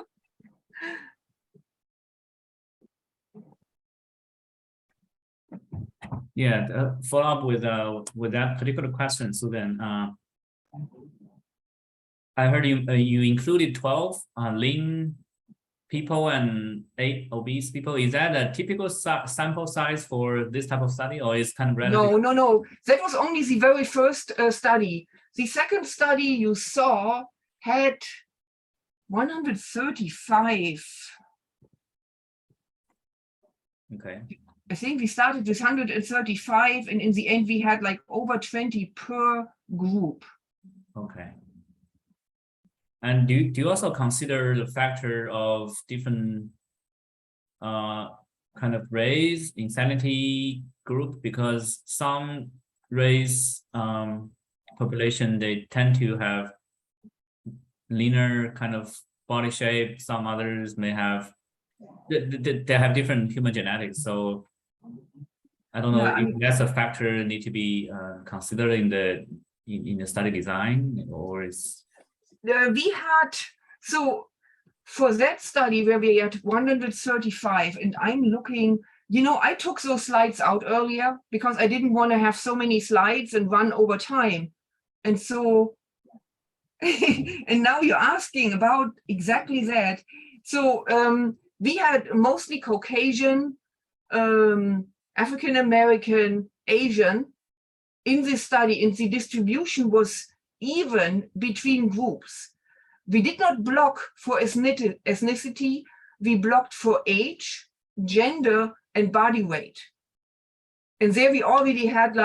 [SPEAKER 3] Yeah, follow up with that particular question, Susan. I heard you included 12 lean people and 8 obese people. Is that a typical sample size for this type of study, or is kind of relative?
[SPEAKER 4] No. That was only the very first study. The second study you saw had 135.
[SPEAKER 3] Okay.
[SPEAKER 4] I think we started with 135, and in the end we had like over 20 per group.
[SPEAKER 3] Okay. And do you also consider the factor of different kind of race insanity group, because some race population, they tend to have leaner kind of body shape. Some others may have they have different human genetics. So I don't know if that's a factor need to be considered in the study design, or is
[SPEAKER 4] we had, so for that study where we had 135, and I'm looking, I took those slides out earlier because I didn't want to have so many slides and run over time. And so, and now you're asking about exactly that. So we had mostly Caucasian, African-American, Asian in this study, and the distribution was even between groups. We did not block for ethnicity, we blocked for age, gender, and body weight. And there we already had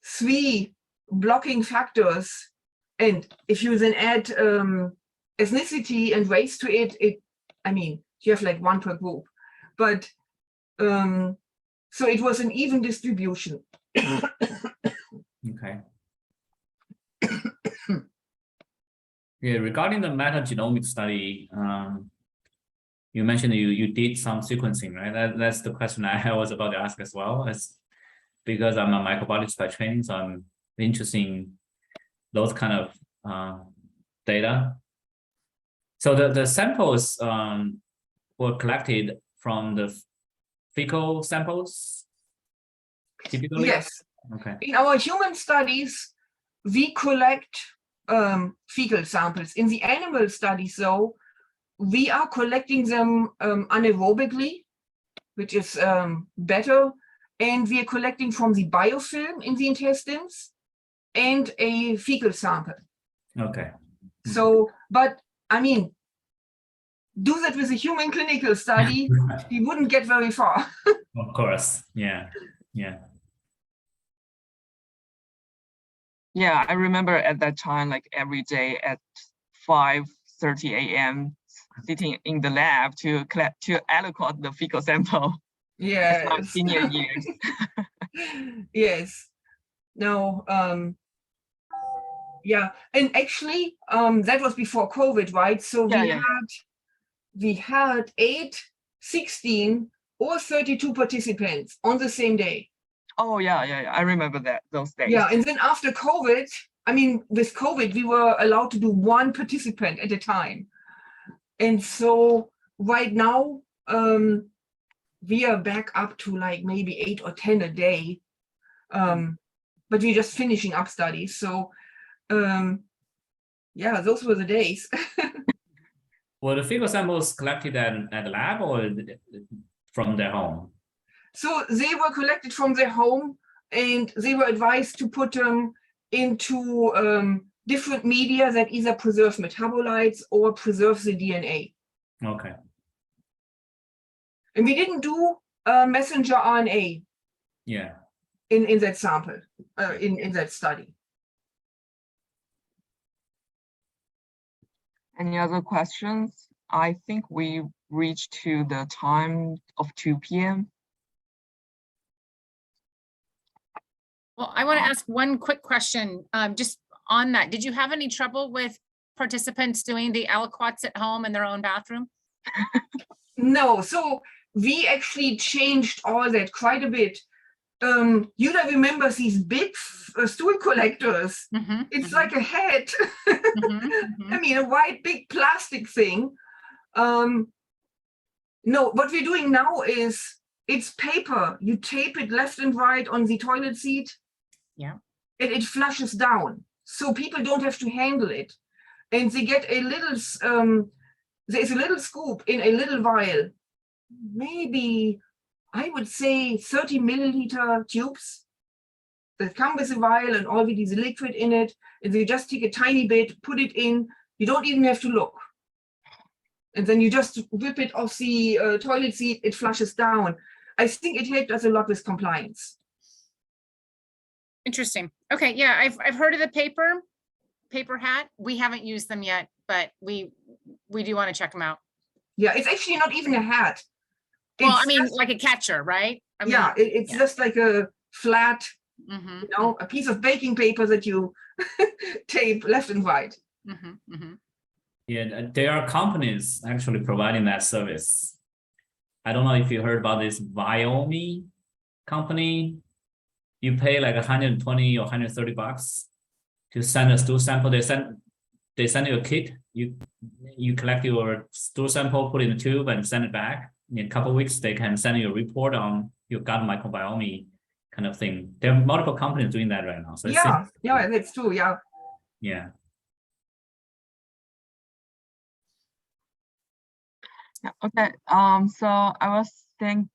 [SPEAKER 4] 3 blocking factors. And if you then add ethnicity and race to it, you have like 1 per group. But so it was an even distribution.
[SPEAKER 3] okay? Yeah, regarding the metagenomic study, you mentioned you did some sequencing, right? That's the question I was about to ask as well. As because I'm a microbiologist by training, so I'm interested in those kind of data. So the samples were collected from the fecal samples, typically?
[SPEAKER 4] Yes.
[SPEAKER 3] Okay.
[SPEAKER 4] In our human studies, we collect fecal samples. In the animal studies, though, we are collecting them anaerobically, which is better. And we are collecting from the biofilm in the intestines and a fecal sample.
[SPEAKER 3] Okay.
[SPEAKER 4] So, but I mean, do that with a human clinical study, we wouldn't get very far.
[SPEAKER 3] Of course. Yeah. Yeah.
[SPEAKER 1] Yeah, I remember at that time, like every day at 5:30 a.m. sitting in the lab to allocate the fecal sample. It's my
[SPEAKER 4] Yes.
[SPEAKER 1] senior years.
[SPEAKER 4] Yes. No. Yeah, and actually, that was before COVID, right? So
[SPEAKER 1] Yeah,
[SPEAKER 4] we had 8, 16, or 32 participants on the same day.
[SPEAKER 1] Oh yeah. I remember those days.
[SPEAKER 4] Yeah, and then after COVID, I mean, with COVID, we were allowed to do 1 participant at a time. And so right now, we are back up to like maybe 8 or 10 a day. But we're just finishing up studies. So yeah, those were the days.
[SPEAKER 3] Were the fecal samples collected at the lab or from their home?
[SPEAKER 4] So they were collected from their home, and they were advised to put them into different media that either preserve metabolites or preserve the DNA.
[SPEAKER 3] Okay.
[SPEAKER 4] And we didn't do messenger RNA
[SPEAKER 3] Yeah.
[SPEAKER 4] in that sample, in that study.
[SPEAKER 1] Any other questions? I think we reached to the time of 2 p.m.
[SPEAKER 2] Well, I want to ask one quick question, just on that. Did you have any trouble with participants doing the aliquots at home in their own bathroom?
[SPEAKER 4] No, so we actually changed all that quite a bit. Yuda remembers these big stool collectors. It's like a head. I mean, a white big plastic thing. No, what we're doing now is it's paper. You tape it left and right on the toilet seat.
[SPEAKER 2] Yeah.
[SPEAKER 4] And it flushes down. So people don't have to handle it. And they get a little, there's a little scoop in a little vial. Maybe, I would say 30 milliliter tubes that come with a vial and already the liquid in it. And you just take a tiny bit, put it in. You don't even have to look. And then you just whip it off the toilet seat, it flushes down. I think it helped us a lot with compliance.
[SPEAKER 2] Interesting. Okay, yeah, I've heard of the paper hat. We haven't used them yet, but we do want to check them out.
[SPEAKER 4] Yeah, it's actually not even a hat.
[SPEAKER 2] Well,
[SPEAKER 4] It's
[SPEAKER 2] I mean,
[SPEAKER 4] just,
[SPEAKER 2] like a catcher, right? I mean,
[SPEAKER 4] yeah, it's just like a flat,
[SPEAKER 2] mhm,
[SPEAKER 4] you know, a piece of baking paper that you tape left and right.
[SPEAKER 3] Yeah, there are companies actually providing that service. I don't know if you heard about this Viomi company. You pay like 120 or 130 bucks to send a stool sample. They send you a kit. You collect your stool sample, put it in a tube, and send it back. In a couple of weeks, they can send you a report on your gut microbiome kind of thing. There are multiple companies doing that right now. So
[SPEAKER 4] Yeah, that's true. Yeah.
[SPEAKER 3] Yeah.
[SPEAKER 1] Yeah, okay. So I was thank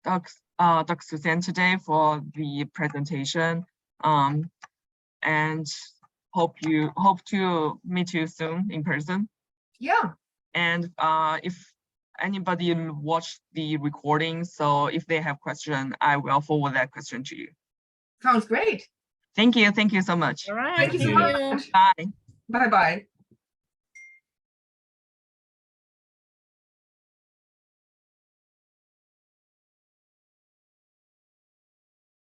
[SPEAKER 1] Dr. Susanne today for the presentation. And hope to meet you soon in person.
[SPEAKER 4] Yeah.
[SPEAKER 1] And if anybody watched the recording, so if they have question, I will forward that question to you.
[SPEAKER 4] Sounds great.
[SPEAKER 1] Thank you so much.
[SPEAKER 2] all right.
[SPEAKER 4] Thank you so much.
[SPEAKER 1] Bye.
[SPEAKER 4] Bye-bye.